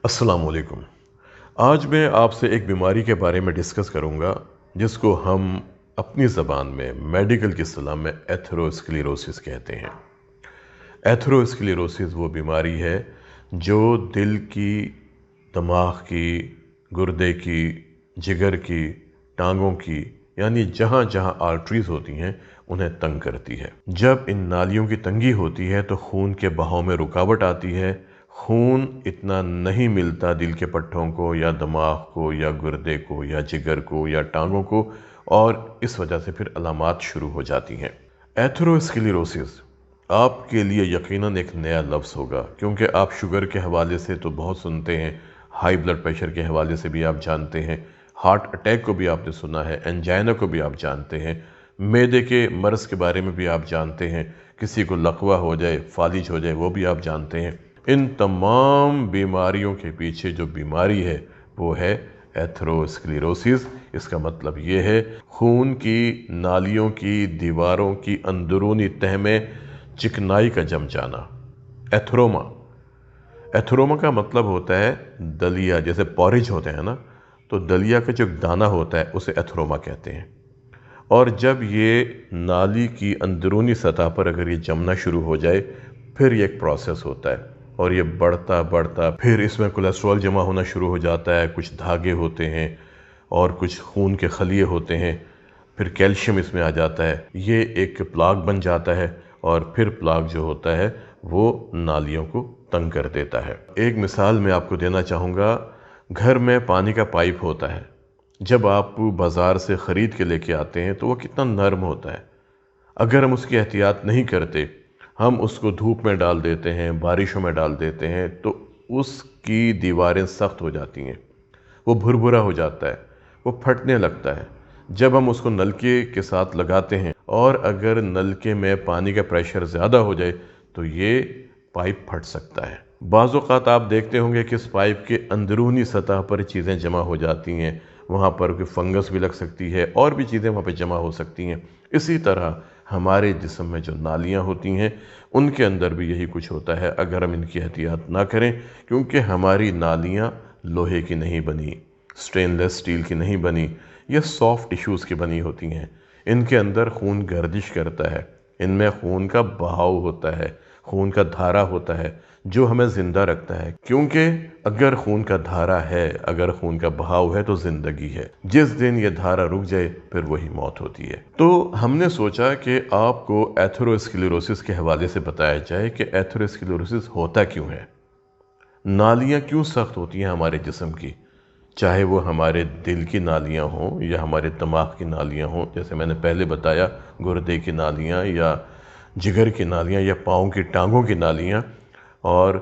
अस्सलाम वालेकुम। आज मैं आपसे एक बीमारी के बारे में डिस्कस करूंगा जिसको हम अपनी ज़बान में मेडिकल की इस्तिलाह में एथेरोस्क्लेरोसिस कहते हैं। एथेरोस्क्लेरोसिस वो बीमारी है जो दिल की, दिमाग की, गुर्दे की, जिगर की, टांगों की, यानी जहाँ जहाँ आर्टरीज़ होती हैं उन्हें तंग करती है। जब इन नालियों की तंगी होती है तो खून के बहाव में रुकावट आती है। खून इतना नहीं मिलता दिल के पट्टों को या दिमाग को या गुर्दे को या जिगर को या टांगों को, और इस वजह से फिर अलामात शुरू हो जाती हैं। एथेरोस्क्लेरोसिस आपके लिए यकीनन एक नया लफ्ज़ होगा, क्योंकि आप शुगर के हवाले से तो बहुत सुनते हैं, हाई ब्लड प्रेशर के हवाले से भी आप जानते हैं, हार्ट अटैक को भी आपने सुना है, एंजाइना को भी आप जानते हैं, मैदे के मर्ज़ के बारे में भी आप जानते हैं, किसी को लकवा हो जाए, फालिज हो जाए, वो भी आप जानते हैं। इन तमाम बीमारियों के पीछे जो बीमारी है वो है एथेरोस्क्लेरोसिस। इसका मतलब ये है खून की नालियों की दीवारों की अंदरूनी तह में चिकनाई का जम जाना। एथेरोमा, एथेरोमा का मतलब होता है दलिया। जैसे पॉरिज होते हैं ना, तो दलिया का जो दाना होता है उसे एथेरोमा कहते हैं। और जब ये नाली की अंदरूनी सतह पर अगर ये जमना शुरू हो जाए, फिर ये एक प्रोसेस होता है और ये बढ़ता बढ़ता फिर इसमें कोलेस्ट्रॉल जमा होना शुरू हो जाता है, कुछ धागे होते हैं और कुछ खून के खलिए होते हैं, फिर कैल्शियम इसमें आ जाता है, ये एक प्लाग बन जाता है और फिर प्लाग जो होता है वो नालियों को तंग कर देता है। एक मिसाल मैं आपको देना चाहूँगा। घर में पानी का पाइप होता है, जब आप बाज़ार से ख़रीद के लेके आते हैं तो वो कितना नरम होता है। अगर हम उसकी एहतियात नहीं करते, हम उसको धूप में डाल देते हैं, बारिशों में डाल देते हैं, तो उसकी दीवारें सख्त हो जाती हैं, वो भुरभुरा हो जाता है, वो फटने लगता है। जब हम उसको नलके के साथ लगाते हैं और अगर नलके में पानी का प्रेशर ज़्यादा हो जाए तो ये पाइप फट सकता है। बाज़ औक़ात आप देखते होंगे कि इस पाइप के अंदरूनी सतह पर चीज़ें जमा हो जाती हैं, वहाँ पर कोई फंगस भी लग सकती है और भी चीज़ें वहाँ पर जमा हो सकती हैं। इसी तरह हमारे जिस्म में जो नालियाँ होती हैं उनके अंदर भी यही कुछ होता है अगर हम इनकी एहतियात ना करें, क्योंकि हमारी नालियाँ लोहे की नहीं बनी, स्टेनलेस स्टील की नहीं बनी, ये सॉफ्ट टिश्यूज़ की बनी होती हैं। इनके अंदर खून गर्दिश करता है, इनमें खून का बहाव होता है, खून का धारा होता है जो हमें ज़िंदा रखता है। क्योंकि अगर खून का धारा है, अगर खून का बहाव है तो ज़िंदगी है। जिस दिन ये धारा रुक जाए फिर वही मौत होती है। तो हमने सोचा कि आपको एथेरोस्क्लेरोसिस के हवाले से बताया जाए कि एथेरोस्क्लेरोसिस होता क्यों है, नालियाँ क्यों सख्त होती हैं हमारे जिस्म की, चाहे वो हमारे दिल की नालियाँ हों या हमारे दिमाग की नालियाँ हों। जैसे मैंने पहले बताया, गुर्दे की नालियाँ या जिगर की नालियाँ या पाँव की टांगों की नालियाँ। और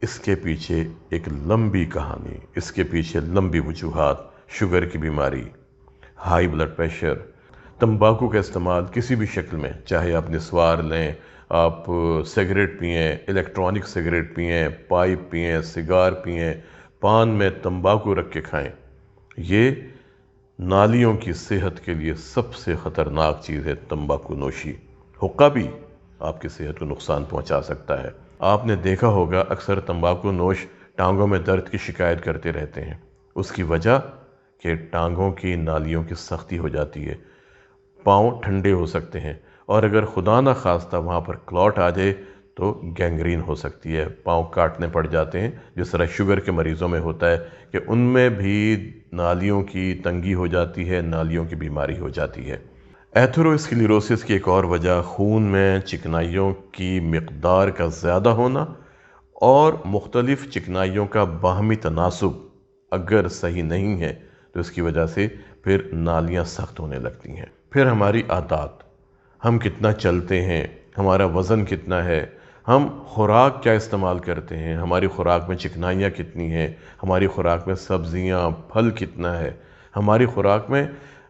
इसके पीछे एक लंबी कहानी, इसके पीछे लंबी वजूहात, शुगर की बीमारी, हाई ब्लड प्रेशर, तंबाकू का इस्तेमाल किसी भी शक्ल में, चाहे आप निस्वार लें, आप सिगरेट पिएं, इलेक्ट्रॉनिक सिगरेट पिएं, पाइप पिएं, सिगार पिएं, पान में तंबाकू रख के खाएं, ये नालियों की सेहत के लिए सबसे ख़तरनाक चीज़ है तंबाकू नोशी। हुक्का भी आपकी सेहत को नुकसान पहुंचा सकता है। आपने देखा होगा अक्सर तंबाकू नोश टांगों में दर्द की शिकायत करते रहते हैं। उसकी वजह कि टांगों की नालियों की सख्ती हो जाती है, पाँव ठंडे हो सकते हैं और अगर खुदा ना खास्ता वहाँ पर क्लॉट आ जाए तो गैंग्रीन हो सकती है, पाँव काटने पड़ जाते हैं। जिस तरह शुगर के मरीज़ों में होता है कि उनमें भी नालियों की तंगी हो जाती है, नालियों की बीमारी हो जाती है। एथेरोस्क्लेरोसिस की एक और वजह खून में चिकनाइयों की मिक़दार का ज़्यादा होना और मुख्तलिफ़ चिकनाइयों का बाहमी तनासुब अगर सही नहीं है तो इसकी वजह से फिर नालियाँ सख्त होने लगती हैं। फिर हमारी आदत, हम कितना चलते हैं, हमारा वज़न कितना है, हम खुराक क्या इस्तेमाल करते हैं, हमारी खुराक में चिकनाइयाँ कितनी हैं, हमारी खुराक में सब्ज़ियाँ फल कितना है, हमारी खुराक में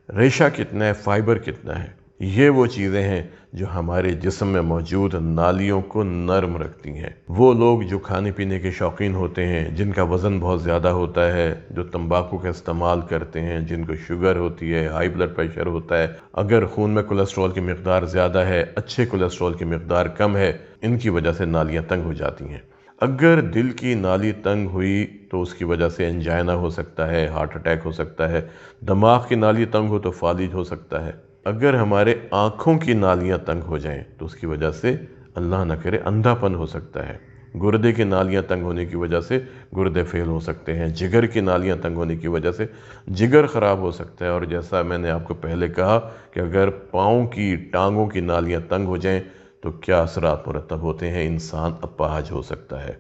रेशा कितना है, फाइबर कितना है, ये वो चीज़ें हैं जो हमारे जिस्म में मौजूद नालियों को नरम रखती हैं। वो लोग जो खाने पीने के शौकीन होते हैं, जिनका वज़न बहुत ज़्यादा होता है, जो तंबाकू का इस्तेमाल करते हैं, जिनको शुगर होती है, हाई ब्लड प्रेशर होता है, अगर खून में कोलेस्ट्रॉल की मिक़दार ज़्यादा है, अच्छे कोलेस्ट्रॉल की मिक़दार कम है, इनकी वजह से नालियाँ तंग हो जाती हैं। اگر دل کی نالی تنگ ہوئی تو اس کی وجہ سے انجائنا ہو سکتا ہے، ہارٹ اٹیک ہو سکتا ہے، دماغ کی نالی تنگ ہو تو فالج ہو سکتا ہے، اگر ہمارے آنکھوں کی نالیاں تنگ ہو جائیں تو اس کی وجہ سے اللہ نہ کرے اندھا پن ہو سکتا ہے، گردے کی نالیاں تنگ ہونے کی وجہ سے گردے فیل ہو سکتے ہیں، جگر کی نالیاں تنگ ہونے کی وجہ سے جگر خراب ہو سکتا ہے، اور جیسا میں نے آپ کو پہلے کہا کہ اگر پاؤں کی ٹانگوں کی نالیاں تنگ ہو جائیں تو کیا اثرات مرتب ہوتے ہیں، انسان اپاہج ہو سکتا ہے۔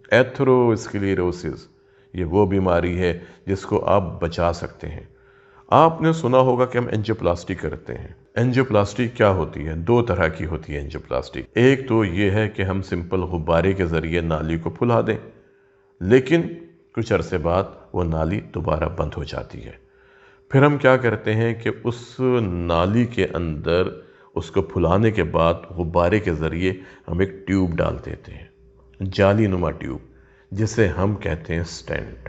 ایتھروسکلیروسس یہ وہ بیماری ہے جس کو آپ بچا سکتے ہیں۔ آپ نے سنا ہوگا کہ ہم انجیوپلاسٹی کرتے ہیں۔ انجیوپلاسٹی کیا ہوتی ہے؟ دو طرح کی ہوتی ہے انجیوپلاسٹی۔ ایک تو یہ ہے کہ ہم سمپل غبارے کے ذریعے نالی کو پھلا دیں، لیکن کچھ عرصے بعد وہ نالی دوبارہ بند ہو جاتی ہے۔ پھر ہم کیا کرتے ہیں کہ اس نالی کے اندر اس کو پھلانے کے بعد غبارے کے ذریعے ہم ایک ٹیوب ڈال دیتے ہیں، جالی نما ٹیوب، جسے ہم کہتے ہیں سٹینٹ،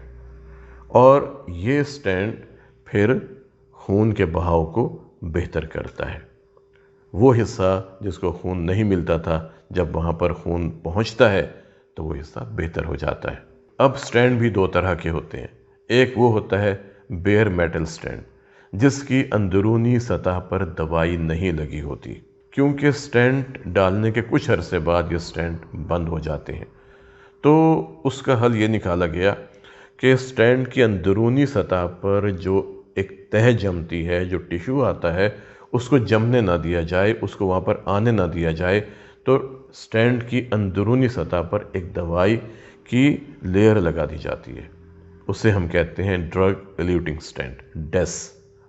اور یہ سٹینٹ پھر خون کے بہاؤ کو بہتر کرتا ہے۔ وہ حصہ جس کو خون نہیں ملتا تھا، جب وہاں پر خون پہنچتا ہے تو وہ حصہ بہتر ہو جاتا ہے۔ اب سٹینٹ بھی دو طرح کے ہوتے ہیں۔ ایک وہ ہوتا ہے بیئر میٹل سٹینٹ، جس کی اندرونی سطح پر دوائی نہیں لگی ہوتی، کیونکہ سٹینٹ ڈالنے کے کچھ عرصے بعد یہ سٹینٹ بند ہو جاتے ہیں۔ تو اس کا حل یہ نکالا گیا کہ سٹینٹ کی اندرونی سطح پر جو ایک تہہ جمتی ہے، جو ٹیشو آتا ہے، اس کو جمنے نہ دیا جائے، اس کو وہاں پر آنے نہ دیا جائے، تو سٹینٹ کی اندرونی سطح پر ایک دوائی کی لیئر لگا دی جاتی ہے۔ اسے ہم کہتے ہیں ڈرگ ایلیوٹنگ سٹینٹ، ڈیس۔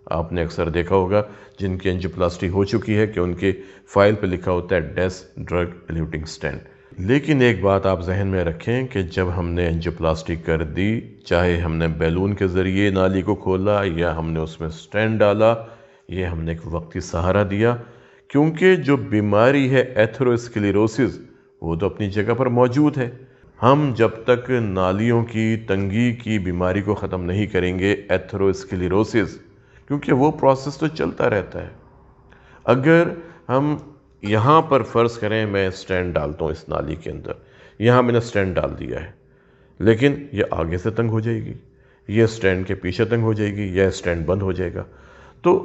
آپ نے اکثر دیکھا ہوگا جن کی انجیوپلاسٹی ہو چکی ہے کہ ان کے فائل پہ لکھا ہوتا ہے ڈیس ڈرگ ایلیوٹنگ سٹینٹ۔ لیکن ایک بات آپ ذہن میں رکھیں کہ جب ہم نے انجیوپلاسٹی کر دی، چاہے ہم نے بیلون کے ذریعے نالی کو کھولا یا ہم نے اس میں سٹینٹ ڈالا، یہ ہم نے ایک وقتی سہارا دیا، کیونکہ جو بیماری ہے ایتھروسکلیروسس وہ تو اپنی جگہ پر موجود ہے۔ ہم جب تک نالیوں کی تنگی کی بیماری کو ختم نہیں کریں گے، ایتھروسکلیروسس، کیونکہ وہ پروسیس تو چلتا رہتا ہے۔ اگر ہم یہاں پر فرض کریں میں سٹینڈ ڈالتا ہوں اس نالی کے اندر، یہاں میں نے سٹینڈ ڈال دیا ہے، لیکن یہ آگے سے تنگ ہو جائے گی، یہ سٹینڈ کے پیچھے تنگ ہو جائے گی، یا سٹینڈ بند ہو جائے گا۔ تو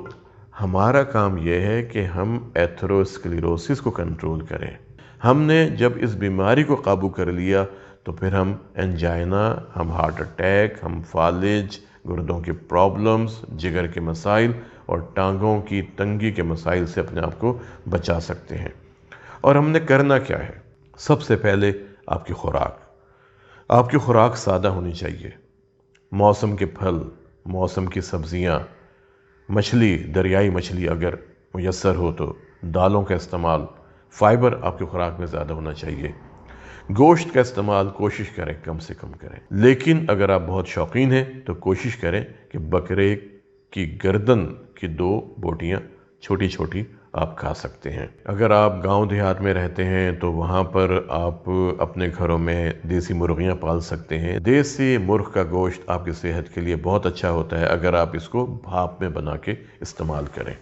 ہمارا کام یہ ہے کہ ہم ایتھروسکلیروسس کو کنٹرول کریں۔ ہم نے جب اس بیماری کو قابو کر لیا تو پھر ہم انجائنا، ہم ہارٹ اٹیک، ہم فالج، گردوں کی پرابلمز، جگر کے مسائل اور ٹانگوں کی تنگی کے مسائل سے اپنے آپ کو بچا سکتے ہیں۔ اور ہم نے کرنا کیا ہے؟ سب سے پہلے آپ کی خوراک۔ آپ کی خوراک سادہ ہونی چاہیے۔ موسم کے پھل، موسم کی سبزیاں، مچھلی، دریائی مچھلی اگر میسر ہو تو، دالوں کا استعمال، فائبر آپ کی خوراک میں زیادہ ہونا چاہیے۔ گوشت کا استعمال کوشش کریں کم سے کم کریں، لیکن اگر آپ بہت شوقین ہیں تو کوشش کریں کہ بکرے کی گردن کی 2 بوٹیاں چھوٹی چھوٹی آپ کھا سکتے ہیں۔ اگر آپ گاؤں دیہات میں رہتے ہیں تو وہاں پر آپ اپنے گھروں میں دیسی مرغیاں پال سکتے ہیں۔ دیسی مرغ کا گوشت آپ کی صحت کے لیے بہت اچھا ہوتا ہے اگر آپ اس کو بھاپ میں بنا کے استعمال کریں۔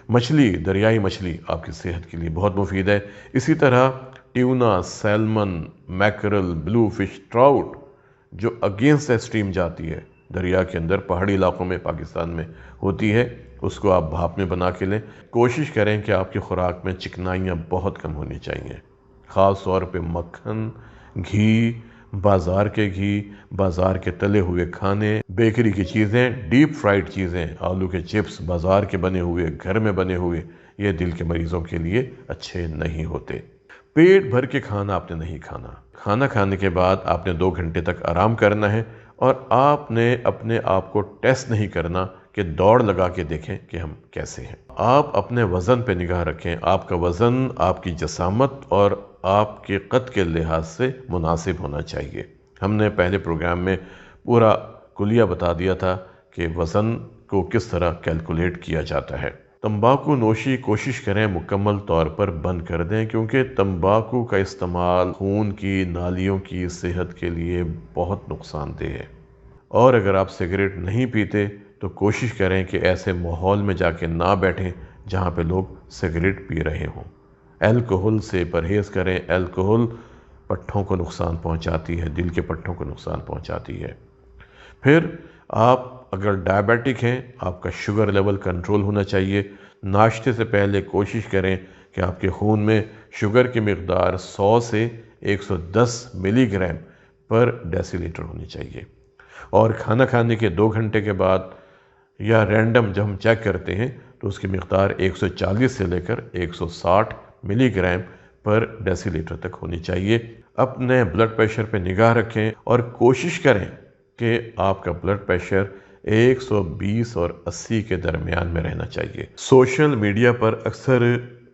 مچھلی، دریائی مچھلی آپ کی صحت کے لیے بہت مفید ہے۔ اسی طرح ٹیونا، سیلمن، میکرل، بلو فش، ٹراؤٹ جو اگینسٹ اسٹریم جاتی ہے، دریا کے اندر پہاڑی علاقوں میں پاکستان میں ہوتی ہے، اس کو آپ بھاپ میں بنا کے لیں۔ کوشش کریں کہ آپ کی خوراک میں چکنائیاں بہت کم ہونی چاہیے، خاص طور پہ مکھن، گھی، بازار کے گھی، بازار کے تلے ہوئے کھانے، بیکری کی چیزیں، ڈیپ فرائیڈ چیزیں، آلو کے چپس، بازار کے بنے ہوئے، گھر میں بنے ہوئے، یہ دل کے مریضوں کے لیے اچھے نہیں ہوتے۔ پیٹ بھر کے کھانا آپ نے نہیں کھانا۔ کھانا کھانے کے بعد آپ نے 2 گھنٹے تک آرام کرنا ہے، اور آپ نے اپنے آپ کو ٹیسٹ نہیں کرنا کہ دوڑ لگا کے دیکھیں کہ ہم کیسے ہیں۔ آپ اپنے وزن پہ نگاہ رکھیں۔ آپ کا وزن آپ کی جسامت اور آپ کے قد کے لحاظ سے مناسب ہونا چاہیے۔ ہم نے پہلے پروگرام میں پورا کلیہ بتا دیا تھا کہ وزن کو کس طرح کیلکولیٹ کیا جاتا ہے۔ تمباکو نوشی کوشش کریں مکمل طور پر بند کر دیں، کیونکہ تمباکو کا استعمال خون کی نالیوں کی صحت کے لیے بہت نقصان دہ ہے۔ اور اگر آپ سگریٹ نہیں پیتے تو کوشش کریں کہ ایسے ماحول میں جا کے نہ بیٹھیں جہاں پہ لوگ سگریٹ پی رہے ہوں۔ الکوہل سے پرہیز کریں۔ الکوہل पट्ठों को नुकसान पहुंचाती है, दिल के पट्ठों को नुकसान पहुंचाती है। फिर आप अगर डायबिटिक हैं, आपका शुगर लेवल कंट्रोल होना चाहिए। नाश्ते से पहले कोशिश करें कि आपके खून में शुगर की मिकदार 100 से 110 मिलीग्राम पर डेसीलीटर होनी चाहिए। और खाना खाने के 2 घंटे के बाद या रैंडम जब हम चेक करते हैं तो उसकी मिकदार 140 से लेकर 160 मिलीग्राम पर डेसीलीटर तक होनी चाहिए। अपने ब्लड प्रेशर पर निगाह रखें और कोशिश करें कि आपका ब्लड प्रेशर 120 और 80 के दरमियान में रहना चाहिए। सोशल मीडिया पर अक्सर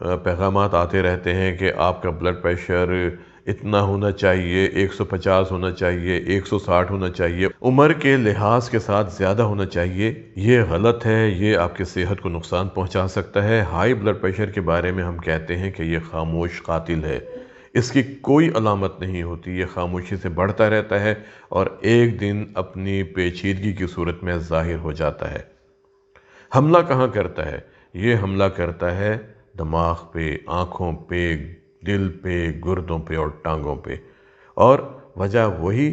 पैगामात आते रहते हैं कि आपका ब्लड प्रेशर इतना होना चाहिए, 150 होना चाहिए, 160 होना चाहिए, उम्र के लिहाज के साथ ज़्यादा होना चाहिए। ये गलत है, ये आपकी सेहत को नुकसान पहुंचा सकता है। हाई ब्लड प्रेशर के बारे में हम कहते हैं कि ये खामोश कातिल है, इसकी कोई अलामत नहीं होती, ये खामोशी से बढ़ता रहता है और एक दिन अपनी पेचीदगी की सूरत में ज़ाहिर हो जाता है। हमला कहाँ करता है? ये हमला करता है दिमाग पे, आँखों पे, दिल पे, गुर्दों पे और टांगों पे। और वजह वही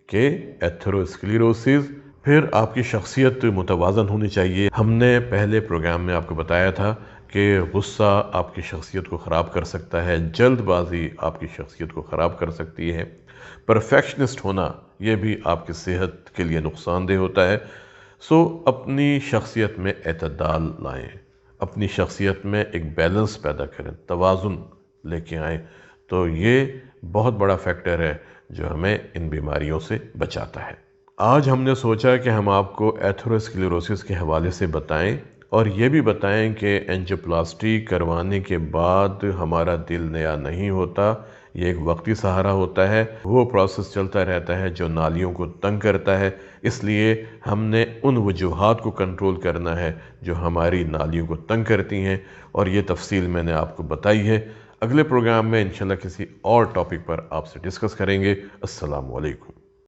कि एथेरोस्क्लेरोसिस। फिर आपकी शख्सियत मुतवाज़न होनी चाहिए। हमने पहले प्रोग्राम में आपको बताया था कि गुस्सा आपकी शख्सियत को ख़राब कर सकता है, जल्दबाजी आपकी शख्सियत को ख़राब कर सकती है, परफेक्शनिस्ट होना ये भी आपकी सेहत के लिए नुकसानदेह होता है। सो अपनी शख्सियत में एतदाल लाएं, अपनी शख्सियत में एक बैलेंस पैदा करें, तवाज़ुन लेके आएँ। तो ये बहुत बड़ा फैक्टर है जो हमें इन बीमारियों से बचाता है। आज हमने सोचा कि हम आपको एथेरोस्क्लेरोसिस के हवाले से बताएं और ये भी बताएं कि एंजियोप्लास्टी करवाने के बाद हमारा दिल नया नहीं होता, ये एक वक्ती सहारा होता है। वो प्रोसेस चलता रहता है जो नालियों को तंग करता है, इसलिए हमने उन वजूहात को कंट्रोल करना है जो हमारी नालियों को तंग करती हैं और ये तफसील मैंने आपको बताई है। अगले प्रोग्राम में इंशाल्लाह किसी और टॉपिक पर आपसे डिस्कस करेंगे। अस्सलामु अलैकुम।